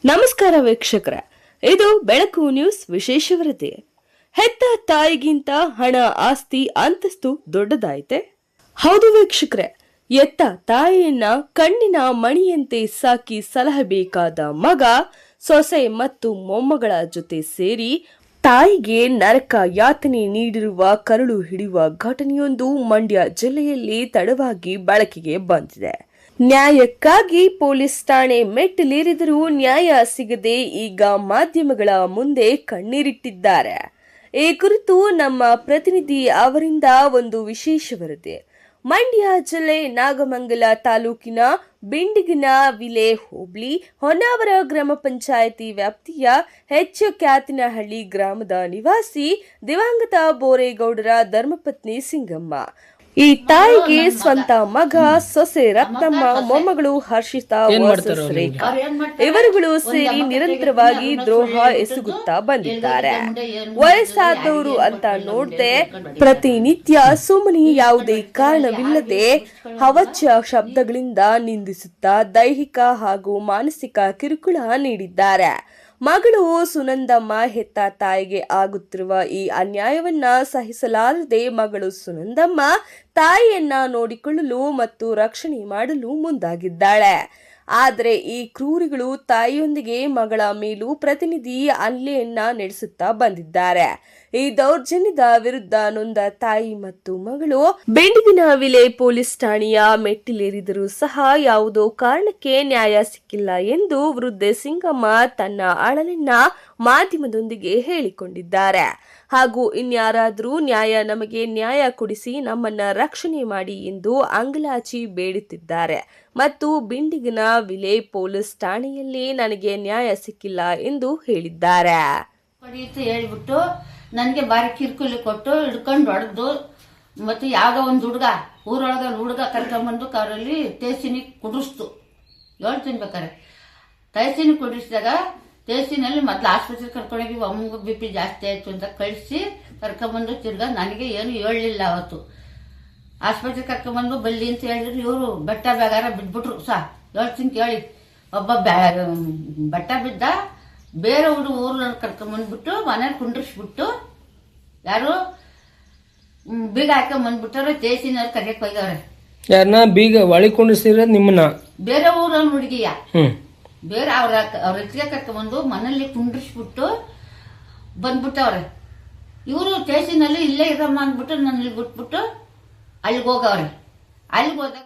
ನಮಸ್ಕಾರ ವೀಕ್ಷಕರೇ, ಇದು ಬೆಳಕು ನ್ಯೂಸ್ ವಿಶೇಷ ವರದಿ. ಹೆತ್ತ ತಾಯಿಗಿಂತ ಹಣ, ಆಸ್ತಿ, ಅಂತಸ್ತು ದೊಡ್ಡದಾಯಿತೆ? ಹೌದು ವೀಕ್ಷಕರೇ, ಎತ್ತ ತಾಯಿಯನ್ನ ಕಣ್ಣಿನ ಮಣಿಯಂತೆ ಸಾಕಿ ಸಲಹಬೇಕಾದ ಮಗ, ಸೊಸೆ ಮತ್ತು ಮೊಮ್ಮಗಳ ಜೊತೆ ಸೇರಿ ತಾಯಿಗೆ ನರಕ ಯಾತನೆ ನೀಡಿರುವ ಕರುಳು ಹಿಡಿಯುವ ಘಟನೆಯೊಂದು ಮಂಡ್ಯ ಜಿಲ್ಲೆಯಲ್ಲಿ ತಡವಾಗಿ ಬೆಳಕಿಗೆ ಬಂದಿದೆ. ನ್ಯಾಯಕ್ಕಾಗಿ ಪೊಲೀಸ್ ಠಾಣೆ ಮೆಟ್ಟಿಲೇರಿದರೂ ನ್ಯಾಯ ಸಿಗದೆ ಈಗ ಮಾಧ್ಯಮಗಳ ಮುಂದೆ ಕಣ್ಣೀರಿಟ್ಟಿದ್ದಾರೆ. ಈ ಕುರಿತು ನಮ್ಮ ಪ್ರತಿನಿಧಿ ಅವರಿಂದ ಒಂದು ವಿಶೇಷ ವರದಿ. ಮಂಡ್ಯ ಜಿಲ್ಲೆ ನಾಗಮಂಗಲ ತಾಲೂಕಿನ ಬಿಂಡಿಗನವಿಲೆ ಹೋಬಳಿ ಹೊನ್ನಾವರ ಗ್ರಾಮ ಪಂಚಾಯಿತಿ ವ್ಯಾಪ್ತಿಯ ಕ್ಯಾತಿನಹಳ್ಳಿ ಗ್ರಾಮದ ನಿವಾಸಿ ದಿವಂಗತ ಬೋರೇಗೌಡರ ಧರ್ಮಪತ್ನಿ ಸಿಂಗಮ್ಮ. ಈ ತಾಯಿಗೆ ಸ್ವಂತ ಮಗ, ಸೊಸೆ ರತ್ನಮ್ಮ, ಮೊಮ್ಮಗಳು ಹರ್ಷಿತಾ, ರೇಖಾ ಇವರುಗಳು ಸೇರಿ ನಿರಂತರವಾಗಿ ದ್ರೋಹ ಎಸಗುತ್ತಾ ಬಂದಿದ್ದಾರೆ. ವಯಸ್ಸಾದವರು ಅಂತ ನೋಡದೆ ಪ್ರತಿನಿತ್ಯ ಸುಮ್ಮನೆ ಯಾವುದೇ ಕಾರಣವಿಲ್ಲದೆ ಹವಚ್ಯ ಶಬ್ದಗಳಿಂದ ನಿಂದಿಸುತ್ತಾ ದೈಹಿಕ ಹಾಗೂ ಮಾನಸಿಕ ಕಿರುಕುಳ ನೀಡಿದ್ದಾರೆ. ಮಗಳು ಸುನಂದಮ್ಮ ಹೆತ್ತ ತಾಯಿಗೆ ಆಗುತ್ತಿರುವ ಈ ಅನ್ಯಾಯವನ್ನ ಸಹಿಸಲಾರದೆ ಮಗಳು ಸುನಂದಮ್ಮ ತಾಯಿಯನ್ನ ನೋಡಿಕೊಳ್ಳಲು ಮತ್ತು ರಕ್ಷಣೆ ಮಾಡಲು ಮುಂದಾಗಿದ್ದಾಳೆ. ಆದರೆ ಈ ಕ್ರೂರಿಗಳು ತಾಯಿಯೊಂದಿಗೆ ಮಗಳ ಮೇಲೂ ಪ್ರತಿನಿಧಿ ಹಲ್ಲೆಯನ್ನ ನಡೆಸುತ್ತಾ ಬಂದಿದ್ದಾರೆ. ಈ ದೌರ್ಜನ್ಯದ ವಿರುದ್ಧ ನೊಂದ ತಾಯಿ ಮತ್ತು ಮಗಳು ಬಿಂಡಿಗನವಿಲೆ ಪೊಲೀಸ್ ಠಾಣೆಯ ಮೆಟ್ಟಿಲೇರಿದರೂ ಸಹ ಯಾವುದೋ ಕಾರಣಕ್ಕೆ ನ್ಯಾಯ ಸಿಕ್ಕಿಲ್ಲ ಎಂದು ವೃದ್ಧೆ ಸಿಂಗಮ್ಮ ತನ್ನ ಅಳಲನ್ನ ಮಾಧ್ಯಮದೊಂದಿಗೆ ಹೇಳಿಕೊಂಡಿದ್ದಾರೆ. ಹಾಗೂ ಇನ್ಯಾರಾದರೂ ನಮಗೆ ನ್ಯಾಯ ಕೊಡಿಸಿ ನಮ್ಮನ್ನ ರಕ್ಷಣೆ ಮಾಡಿ ಎಂದು ಅಂಗಲಾಚಿ ಬೇಡುತ್ತಿದ್ದಾರೆ ಮತ್ತು ಬಿಂಡಿಗನವಿಲೆ ಪೊಲೀಸ್ ಠಾಣೆಯಲ್ಲಿ ನನಗೆ ನ್ಯಾಯ ಸಿಕ್ಕಿಲ್ಲ ಎಂದು ಹೇಳಿದ್ದಾರೆ. ಹೇಳ್ಬಿಟ್ಟು ನನಗೆ ಬಾರಿ ಕಿರ್ಕುಲಿ ಕೊಟ್ಟು ಹಿಡ್ಕೊಂಡು ಹೊಡೆದು, ಮತ್ತು ಯಾವುದೋ ಒಂದು ಊರೊಳಗೆ ಹುಡುಗ ಕರ್ಕೊಂಬಂದು ಕಾರಲ್ಲಿ ತೇಸಿನಿ ಕುಡಿಸ್ತು. ಹೇಳ್ತೀನಿ ಬೇಕಾರೆ ತೇಸಿನಿ ಕುಡಿಸಿದಾಗ ತೇಸಿನಲ್ಲಿ ಮೊದಲು ಆಸ್ಪತ್ರೆಗೆ ಕರ್ಕೊಂಡೋಗಿ ಅಮ್ಮಗ BP ಜಾಸ್ತಿ ಆಯ್ತು ಅಂತ ಕಳಿಸಿ ಕರ್ಕೊಂಬಂದು ತಿರ್ಗಾ ನನಗೆ ಏನು ಹೇಳಲಿಲ್ಲ. ಅವತ್ತು ಆಸ್ಪತ್ರೆಗೆ ಕರ್ಕೊಂಬಂದು ಬಲ್ಲಿ ಅಂತ ಹೇಳಿದ್ರು. ಇವರು ಬೆಟ್ಟ ಬೇಗಾರ ಬಿದ್ಬಿಟ್ರು. ಹೇಳ್ತೀನಿ ಕೇಳಿ, ಒಬ್ಬ ಬೆಟ್ಟ ಬಿದ್ದ, ಬೇರೆ ಊರನ್ನ ಕರ್ಕೊಂಬಂದ್ಬಿಟ್ಟು ಮನೇಲಿ ಕುಂಡ್ರಿಸ್ಬಿಟ್ಟು ಯಾರು ಬೀಗ ಹಾಕೊಂಬಂದ್ಬಿಟ್ಟವ್ರೆ. ತೇಸಿನವ್ರು ಕರೆಯಕ್ ಹೋಗ್ಯವ್ರೆ. ಯಾರನ್ನ ಬೀಗ ಒಳಿ ಕುಂಡ್ರಿಸಿರ? ನಿಮ್ಮನ್ನ ಬೇರೆ ಊರನ್ನ ಹುಡುಗಿಯ ಬೇರೆ ಅವ್ರ ಎತ್ತಿಗೆ ಕರ್ಕೊಂಬಂದು ಮನೇಲಿ ಕುಂಡ್ರಿಸ್ಬಿಟ್ಟು ಬಂದ್ಬಿಟ್ಟವ್ರೆ. ಇವರು ತೇಸಿನಲ್ಲಿ ಇಲ್ಲೇ ಇರಮ್ಮ ಅಂದ್ಬಿಟ್ಟು ನನ್ನ ಬಿಟ್ಬಿಟ್ಟು ಅಲ್ಲಿಗೆ ಹೋಗವ್ರೆ. ಅಲ್ಲಿಗೆ ಹೋದಾಗ